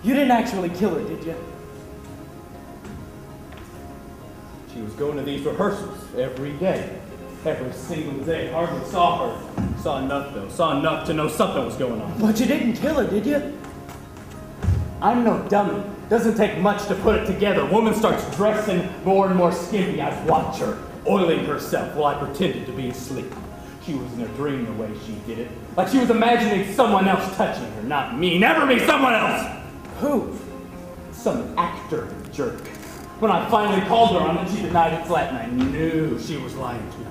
You didn't actually kill her, did you? She was going to these rehearsals every day. Every single day. Hardly saw her. Saw enough, though. Saw enough to know something was going on. But you didn't kill her, did you? I'm no dummy. Doesn't take much to put it together. Woman starts dressing more and more skimpy. I'd watch her, oiling herself while I pretended to be asleep. She was in a dream the way she did it. Like she was imagining someone else touching her. Not me. Never me. Someone else. Who? Some actor jerk. When I finally called her on it, she denied it flat, and I knew she was lying to me.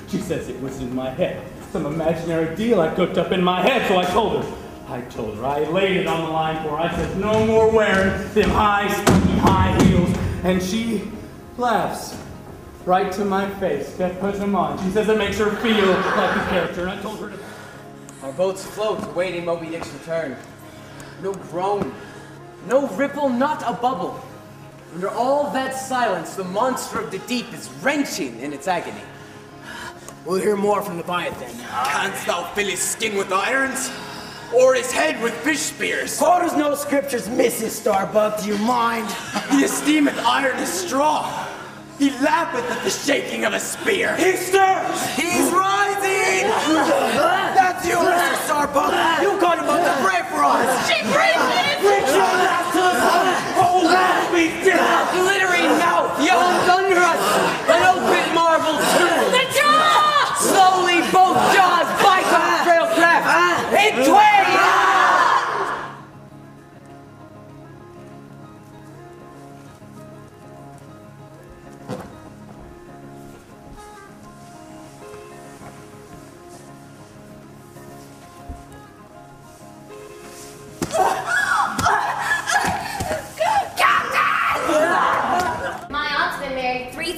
She says it was in my head. Some imaginary deal I cooked up in my head, so I told her. I laid it on the line for her. I said, no more wearing them high, skinny high heels. And she laughs right to my face, kept putting them on. She says it makes her feel like a character, and I told her to... Our boats float, awaiting Moby Dick's return. No groan, no ripple, not a bubble. Under all that silence, the monster of the deep is wrenching in its agony. We'll hear more from Leviathan. Canst thou fill his skin with irons? Or his head with fish spears? Quarters no scriptures, Mrs. Starbuck, do you mind? He esteemeth iron as straw. He laugheth at the shaking of a spear. He stirs! He's rising! That's you, Mr. Starbuck! You got about to pray for us! She breathes! Bring your laugh to us! Oh, laugh me down! Glittering mouth, young thunderous, an open marble tomb. The jaw! Slowly both jaws bite on frail craft. In twain!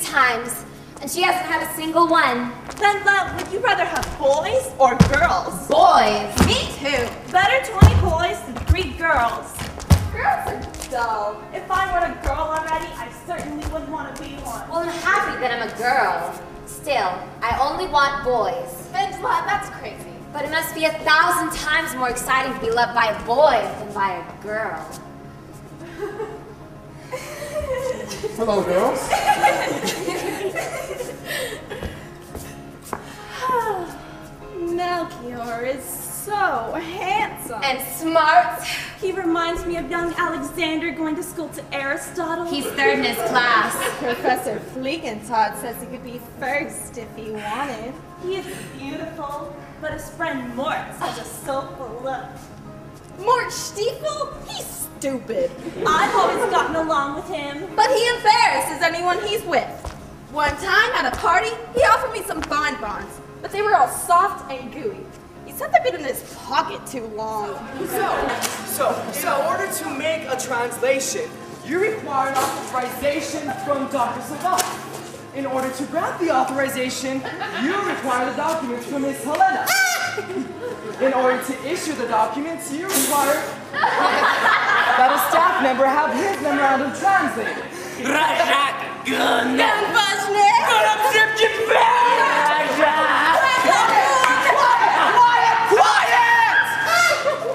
Times, and she hasn't had a single one. Then, love, would you rather have boys or girls? Boys. Me too. Better 20 boys than 3 girls. Girls are dull. If I were a girl already, I certainly wouldn't want to be one. Well, I'm happy that I'm a girl. Still, I only want boys. Angela, that's crazy. But it must be 1,000 times more exciting to be loved by a boy than by a girl. Hello, girls. Melchior is so handsome. And smart. He reminds me of young Alexander going to school to Aristotle. He's third in his class. Professor Fliegentod says he could be first if he wanted. He is beautiful, but his friend Mort has a soulful look. Mort Stiefel? He's stupid. I've always gotten along with him. But he embarrasses anyone he's with. One time at a party, he offered me some bonbons, but they were all soft and gooey. He said they'd been in his pocket too long. So, in order to make a translation, you require an authorization from Dr. Savant. In order to grant the authorization, you require the documents from Miss Helena. In order to issue the documents, you require that a staff member have his memorandum translated. Quiet!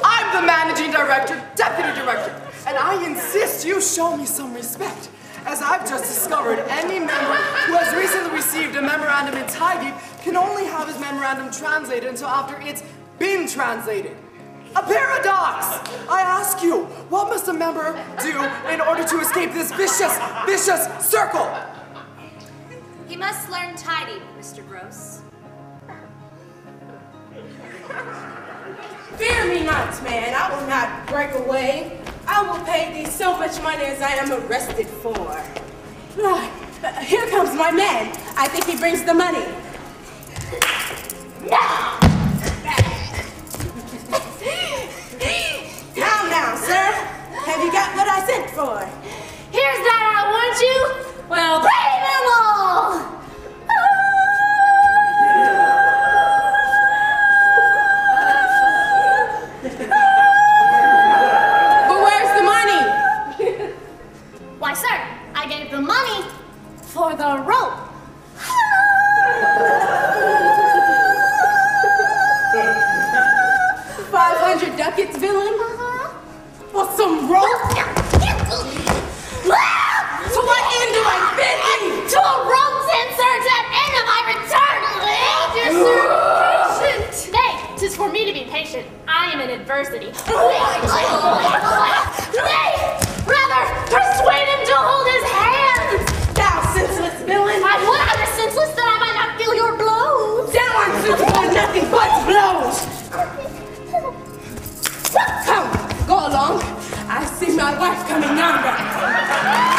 I'm the managing director, deputy director, and I insist you show me some respect. As I've just discovered, any member who has recently received a memorandum in Thai can only have his memorandum translated until after it's been translated. A paradox! I ask you, what must a member do in order to escape this vicious circle? He must learn tidy, Mr. Gross. Fear me not, man. I will not break away. I will pay thee so much money as I am arrested for. Here comes my man. I think he brings the money. Now! Now, sir. Have you got what I sent for? Here's that I want you. Well, bring them all! But where's the money? Why, sir, I gave the money for the rope. 200 ducats, villain? For some rope? To what end do I bid thee? To a rope surge at end of my return, dear sir. Patient. Nay, 'tis for me to be patient. I am in adversity. Nay, rather, persuade him to hold his hand. Thou senseless villain. I would I were senseless that I might not feel your blows. Thou unsensible and nothing but blows. Come, go along. I see my wife coming yonder.